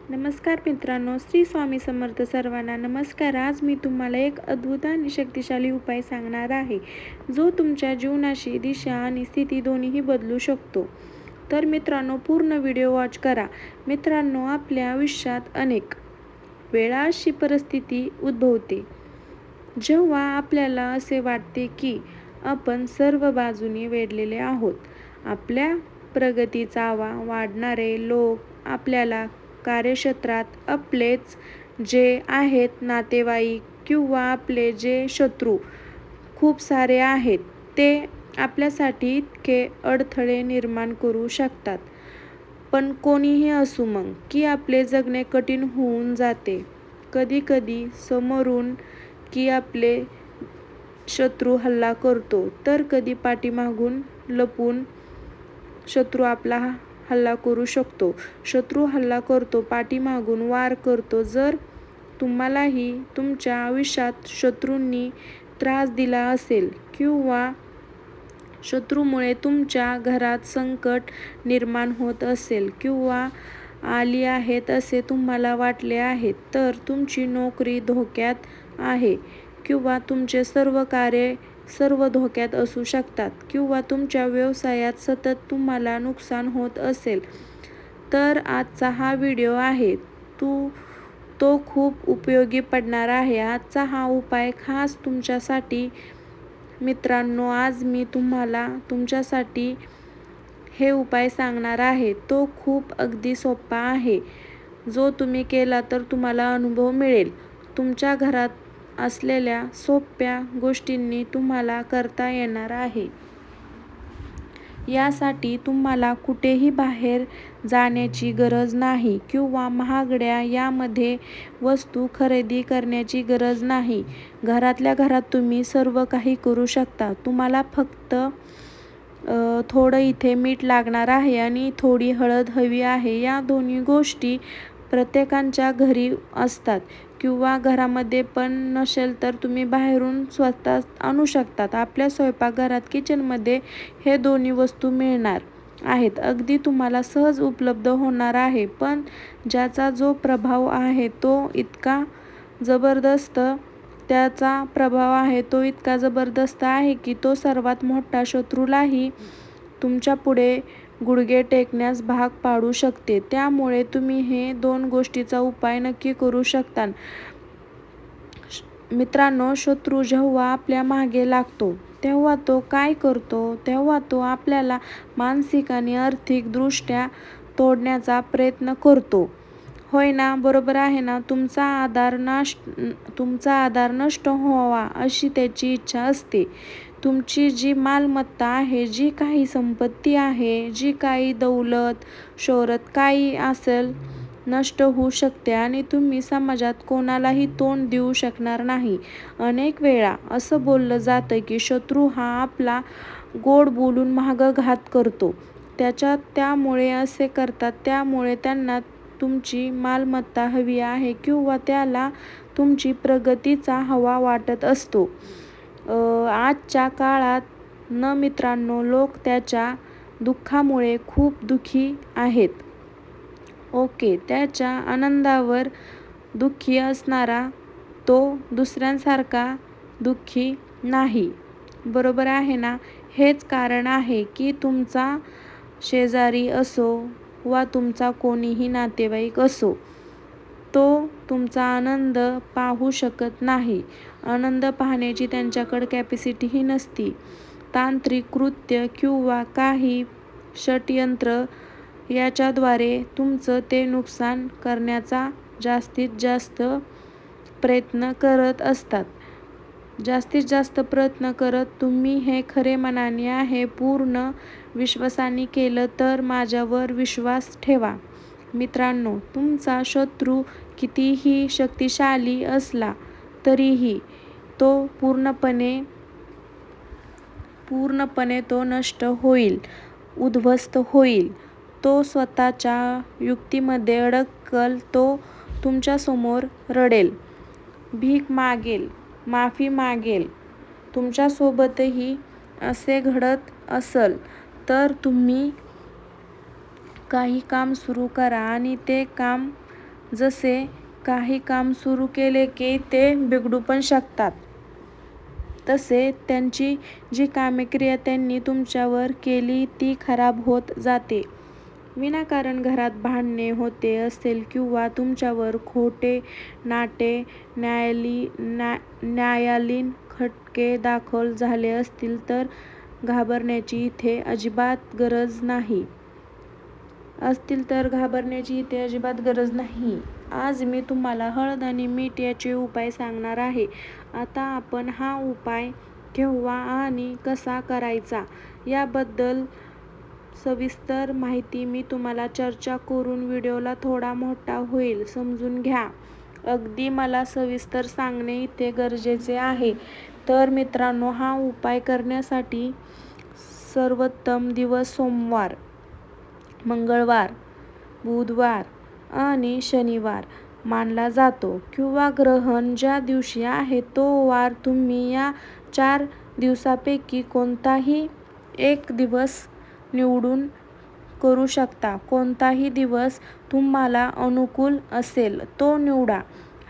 नमस्कार मित्रांनो, श्री स्वामी समर्थ सर्वांना नमस्कार. आज मी तुम्हाला एक अद्भुत आणि शक्तिशाली उपाय सांगणार आहे, जो तुमच्या जीवनाची दिशा आणि स्थिती दोन्हीही बदलू शकतो. तर मित्रांनो, पूर्ण व्हिडिओ वॉच करा. मित्रांनो, आपल्या आयुष्यात अनेक वेळा अशी परिस्थिती उद्भवते, जेव्हा आपल्याला असे वाटते की आपण सर्व बाजूने वेढलेले आहोत. आपल्या प्रगतीचा वाढणारे लोक आपल्याला कार्यक्षेत्रात, आपलेच जे आहेत नातेवाईक किंवा आपले जे शत्रू खूप सारे आहेत, ते आपल्यासाठी इतके अडथळे निर्माण करू शकतात. पण कोणीही असू मग, की आपले जगणे कठीण होऊन जाते. कधी-कधी समोरून की आपले शत्रू हल्ला करतो, तर कधी पाठीमागून लपून शत्रू आपला हल्ला करू शकतो. शत्रू हल्ला करतो, पाठीमागून वार करतो. जर तुम्हालाही तुमच्या आयुष्यात शत्रूंनी त्रास दिला असेल किंवा शत्रूमुळे तुमच्या घरात संकट निर्माण होत असेल किंवा आली आहेत असे तुम्हाला वाटले आहे, तर तुमची नोकरी धोक्यात आहे किंवा तुमचे सर्व धोक्यात असू शकतात किंवा तुमच्या व्यवसायात सतत तुम्हाला नुकसान होत असेल, तर आजचा हा व्हिडिओ आहे तो खूप उपयोगी पडणार आहे. आजचा हा उपाय खास तुमच्यासाठी. मित्रांनो, आज मी तुम्हाला तुमच्यासाठी हे उपाय सांगणार आहे. तो खूप अगदी सोपा आहे, जो तुम्ही केला तर तुम्हाला अनुभव मिळेल. तुमच्या घरात असलेल्या सोप्या गोष्टींनी तुम्हाला करता येणार आहे. यासाठी तुम्हाला कुठेही बाहेर जाण्याची गरज नाही किंवा महागड्या यामध्ये वस्तू खरेदी करण्याची गरज नाही. घरातल्या घरात तुम्ही सर्व काही करू शकता. तुम्हाला फक्त थोडं इथे मीठ लागणार आहे आणि थोडी हळद हवी आहे. या दोन्ही गोष्टी प्रत्येकाच्या घरी असतात किंवा घरामध्ये पण नसेल तर तुम्ही बाहेरून स्वतः आणू शकतात. आपल्या स्वयंपाकघरात किचनमध्ये हे दोन्ही वस्तू मिळणार आहेत. अगदी तुम्हाला सहज उपलब्ध होणार आहे. पण ज्याचा जो प्रभाव आहे तो इतका जबरदस्त आहे की तो सर्वात मोठा शत्रूलाही तुमच्यापुढे गुडघे टेकण्यास भाग पाडू शकते. त्यामुळे तुम्ही हे 2 गोष्टीचा उपाय नक्की करू शकता. मित्रांनो, शत्रू जेव्हा आपल्या मागे लागतो, तेव्हा तो काय करतो? तेव्हा तो आपल्याला मानसिक आणि आर्थिक दृष्ट्या तोडण्याचा प्रयत्न करतो. होय ना? बरोबर आहे ना? तुमचा आधार नष्ट व्हावा अशी त्याची इच्छा असते. तुमची जी मालमत्ता आहे, जी काही संपत्ती आहे, जी काही दौलत, शोहरत काही असेल, नष्ट होऊ शकते आणि तुम्ही समाजात कोणालाही तोंड देऊ शकणार नाही. अनेक वेळा असं बोललं जातं की शत्रू हा आपला गोड बोलून मागं घात करतो. त्यामुळे असे करतात, त्यामुळे त्यांना तुमची मालमत्ता हवी आहे किंवा त्याला तुमची प्रगतीचा हवा वाटत असतो. आजच्या काळात मित्रांनो, लोक त्याच्या दुःखामुळे खूप दुःखी आहेत. ओके, त्याच्या आनंदावर दुःखी असणारा तो दुसऱ्यांसारखा दुःखी नाही. बरोबर आहे ना? हेच कारण आहे की तुमचा शेजारी असो वा तुमचा कोणीही नातेवाईक असो, तो तुमचा आनंद पाहू शकत नाही. आनंद पाहण्याची त्यांच्याकडे कॅपॅसिटीही नसती. तांत्रिक कृत्य किंवा काही षड्यंत्र याच्याद्वारे तुमचं ते नुकसान करण्याचा जास्तीत जास्त प्रयत्न करत असतात. जास्तीत जास्त प्रयत्न करत तुम्ही हे खरे मनाने आहे, पूर्ण विश्वासाने केलं तर माझ्यावर विश्वास ठेवा. मित्रांनो, तुमचा शत्रू कितीही शक्तिशाली असला तरीही तो पूर्णपणे तो नष्ट होईल, उद्ध्वस्त होईल. तो स्वतःच्या युक्तीमध्ये अडकल. तो तुमच्यासमोर रडेल, भीक मागेल, माफी मागेल. तुमच्यासोबतही असे घडत असेल तर तुम्ही काही काम सुरू करा आणि ते काम जसे काही काम सुरू केले की ते बिघडू पण शकतात, तसे त्यांची जी कामक्रिया त्यांनी तुमच्यावर केली ती खराब होत जाते. विनाकारण घरात भांडणे होते असेल किंवा तुमच्यावर खोटे नाटे न्यायालयीन खटके दाखल झाले असतील तर घाबरण्याची इथे अजिबात गरज नाही. आज मी तुम्हाला हळद आणि मीठ याचे उपाय सांगणार आहे. आता आपण हा उपाय केव्हा आणि कसा करायचा याबद्दल सविस्तर माहिती मी तुम्हाला चर्चा करून व्हिडिओला थोडा मोठा होईल, समजून घ्या. अगदी मला सविस्तर सांगणे इथे गरजेचे आहे. तर मित्रांनो, हा उपाय करण्यासाठी सर्वोत्तम दिवस सोमवार, मंगळवार, बुधवार आणि शनिवार मानला जातो किंवा ग्रहण ज्या दिवशी आहे तो वार. तुम्ही या 4 दिवसांपैकी कोणताही एक दिवस निवडून करू शकता. कोणताही दिवस तुम्हाला अनुकूल असेल तो निवडा.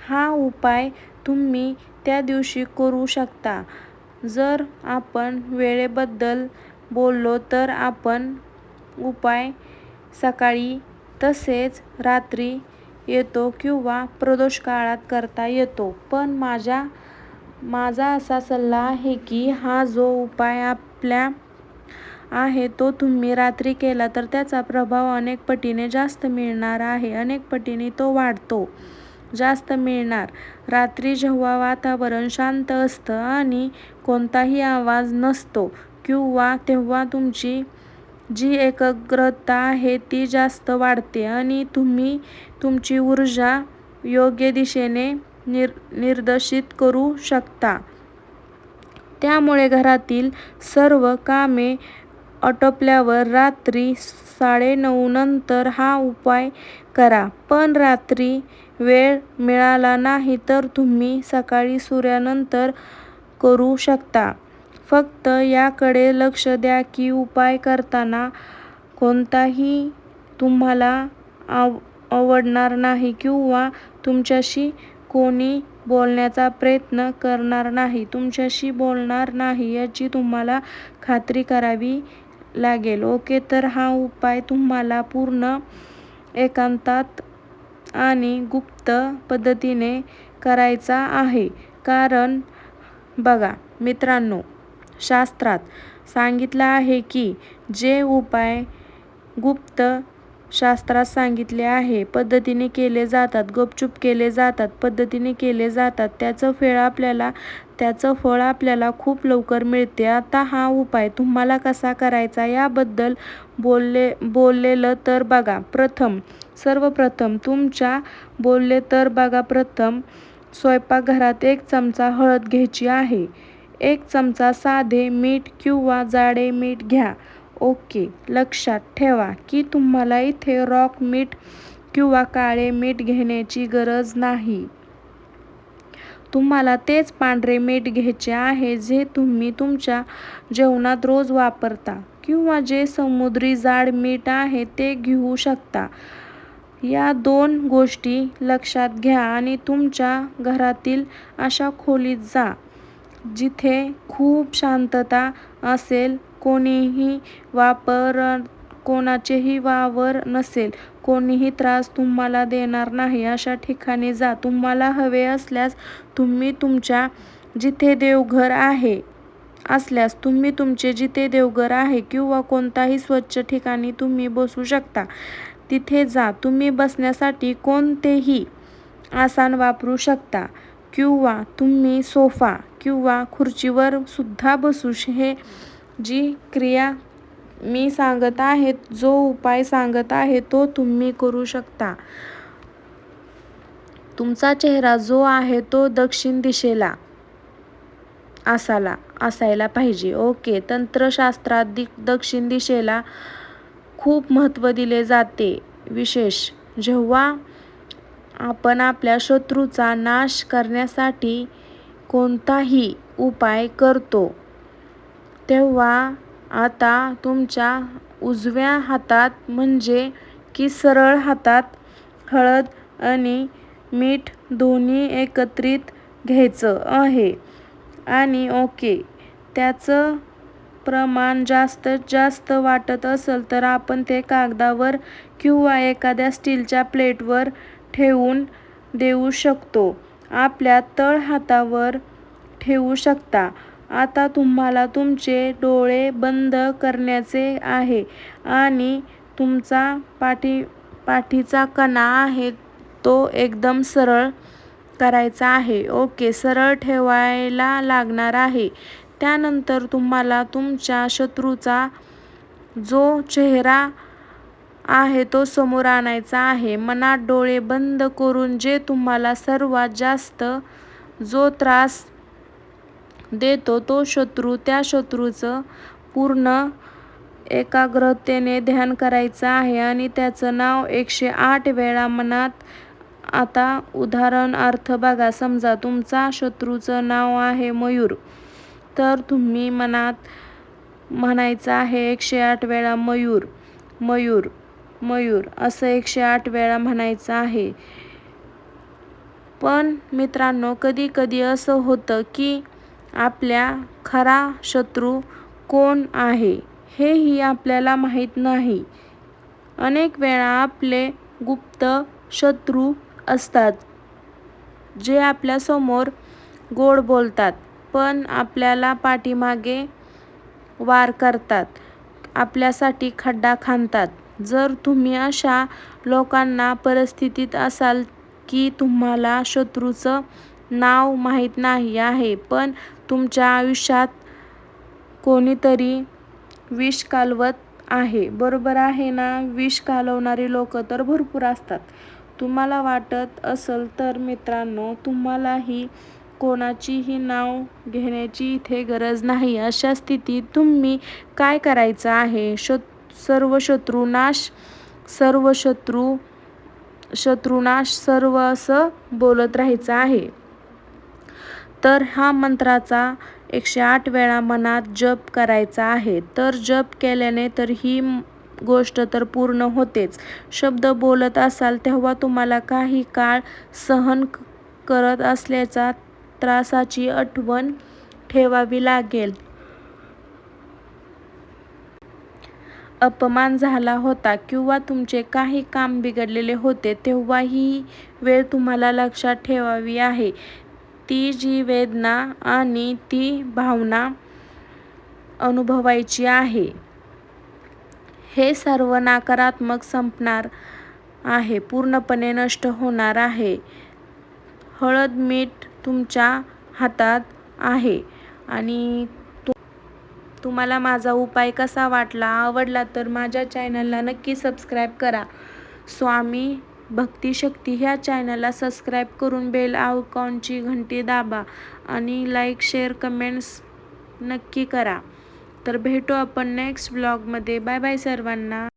हा उपाय तुम्ही त्या दिवशी करू शकता. जर आपण वेळेबद्दल बोललो तर आपण उपाय सकाळी तसेच रात्री येतो किंवा प्रदोष काळात करता येतो. पण माझा असा सल्ला आहे की हा जो उपाय आपला आहे तो तुम्ही रात्री केला तर त्याचा प्रभाव अनेक पटीने जास्त मिळणार आहे. अनेक पटीने तो वाढतो, जास्त मिळणार. रात्री जेव्हा वातावरण शांत असतं आणि कोणताही आवाज नसतो किंवा तेव्हा तुमची जी एकाग्रता आहे ती जास्त वाढते आणि तुम्ही तुमची ऊर्जा योग्य दिशेने निर्देशित करू शकता. त्यामुळे घरातील सर्व कामे आटोपल्यावर रात्री 9:30 नंतर हा उपाय करा. पण रात्री वेळ मिळाला नाही तर तुम्ही सकाळी सूर्यानंतर करू शकता. फक्त याकडे लक्ष द्या की उपाय करताना कोणताही तुम्हाला आवडणार नाही किंवा तुमच्याशी कोणी बोलण्याचा प्रयत्न करणार नाही, तुमच्याशी बोलणार नाही याची तुम्हाला खात्री करावी लागेल. ओके, तर हा उपाय तुम्हाला पूर्ण एकांतात आणि गुप्त पद्धतीने करायचा आहे. कारण बघा मित्रांनो, शास्त्रात सांगितलं आहे की जे उपाय गुप्त शास्त्रात सांगितले आहे पद्धतीने केले जातात, गपचूप केले जातात, पद्धतीने केले जातात, त्याचं फळ आपल्याला खूप लवकर मिळते. आता हा उपाय तुम्हाला कसा करायचा याबद्दल बोललेलं तर बघा. प्रथम स्वयंपाकघरात 1 चमचा हळद घ्यायची आहे. 1 चमचा साधे मीठ किंवा जाडे मीठ घ्या. ओके, लक्षात ठेवा की तुम्हाला इथे रॉक मीठ किंवा काळे मीठ घेण्याची गरज नाही. तुम्हाला तेच पांढरे मीठ घ्यायचे आहे जे तुम्ही तुमच्या जेवणात रोज वापरता किंवा जे समुद्री जाड मीठ आहे ते घेऊ शकता. या 2 गोष्टी लक्षात घ्या आणि तुमच्या घरातील अशा खोलीत जा जिथे खूप शांतता असेल, कोणाचेही वावर नसेल, कोणीही त्रास तुम्हाला देणार नाही अशा ठिकाणी जा. तुम्हाला हवे असल्यास तुम्ही तुमचे जिथे देवघर आहे किंवा कोणत्याही स्वच्छ ठिकाणी तुम्ही बसू शकता तिथे जा. तुम्ही बसण्यासाठी कोणतेही आसन वापरू शकता किंवा तुम्ही सोफा किंवा खुर्चीवर सुद्धा बसू. हे जी क्रिया मी सांगत आहे, जो उपाय सांगत आहे तो तुम्ही करू शकता. तुमचा चेहरा जो आहे तो दक्षिण दिशेला असायला पाहिजे. ओके, तंत्रशास्त्रात दक्षिण दिशेला खूप महत्त्व दिले जाते. विशेष जेव्हा आपण आपल्या शत्रूचा नाश करण्यासाठी कोणताही उपाय करतो तेव्हा आता तुमच्या उजव्या हातात म्हणजे की सरळ हातात हळद आणि मीठ दोन्ही एकत्रित घ्यायचं आहे. आणि ओके, त्याचं प्रमाण जास्त वाटत असेल तर आपण ते कागदावर किंवा एखाद्या स्टीलच्या प्लेटवर ठेवून देऊ शकतो. आपल्या तळहातावर ठेवू शकता. आता तुम्हाला तुमचे डोळे बंद करायचे आहे आणि तुमचा पाठीचा कणा आहे तो एकदम सरळ करायचा आहे. ओके, सरळ ठेवायला लागणार आहे. त्यानंतर तुम्हाला तुमच्या शत्रूचा जो चेहरा आहे तो समोर आणायचा आहे. मनात डोळे बंद करून जे तुम्हाला सर्वात जास्त जो त्रास देतो तो शत्रू, त्या शत्रूचं पूर्ण एकाग्रतेने ध्यान करायचं आहे आणि त्याचं नाव 108 वेळा मनात. आता उदाहरणार्थ बघा, समजा तुमचा शत्रूचं नाव आहे मयूर, तर तुम्ही मनात म्हणायचं आहे 108 वेळा मयूर मयूर मयूर असं 108 वेळा म्हणायचं आहे. पण मित्रांनो, कधी कधी असं होतं की आपल्या खरा शत्रू कोण आहे हेही आपल्याला माहीत नाही. अनेक वेळा आपले गुप्त शत्रू असतात जे आपल्यासमोर गोड बोलतात पण आपल्याला पाठीमागे वार करतात, आपल्यासाठी खड्डा खणतात. जर तुम्ही अशा लोकांना परिस्थितीत असाल की तुम्हाला शत्रूचं नाव माहीत नाही आहे पण तुमच्या आयुष्यात कोणीतरी विष कालवत आहे, बरोबर आहे ना? विष कालवणारी लोक तर भरपूर असतात. तुम्हाला वाटत असेल तर मित्रांनो, तुम्हालाही कोणाचीही नाव घेण्याची इथे गरज नाही. अशा स्थितीत तुम्ही काय करायचं आहे? सर्व शत्रुनाश सर्व असं बोलत राहायचं आहे. तर हा मंत्राचा 108 वेळा मनात जप करायचा आहे. तर जप केल्याने तर ही गोष्ट तर पूर्ण होतेच. शब्द बोलत असाल तेव्हा तुम्हाला काही काळ सहन करत असलेल्या त्रासाची आठवण ठेवावी लागेल. अपमान झाला होता किंवा तुमचे काही काम बिघडलेले होते तेव्हा ही वेळ तुम्हाला लक्षात ठेवावी आहे. ती जी वेदना आणि ती भावना अनुभवायची आहे. हे सर्व नकारात्मक संपणार आहे, पूर्णपणे नष्ट होणार आहे. हळद मीठ तुमच्या हातात आहे. आणि तुम्हाला माझा उपाय कसा वाटला? आवडला तर माझ्या चॅनलला नक्की सबस्क्राईब करा. स्वामी भक्ती शक्ती ह्या चॅनलला सबस्क्राईब करून बेल आयकॉनची घंटी दाबा आणि लाईक शेअर कमेंट्स नक्की करा. तर भेटू आपण नेक्स्ट ब्लॉगमध्ये. बाय बाय सर्वांना.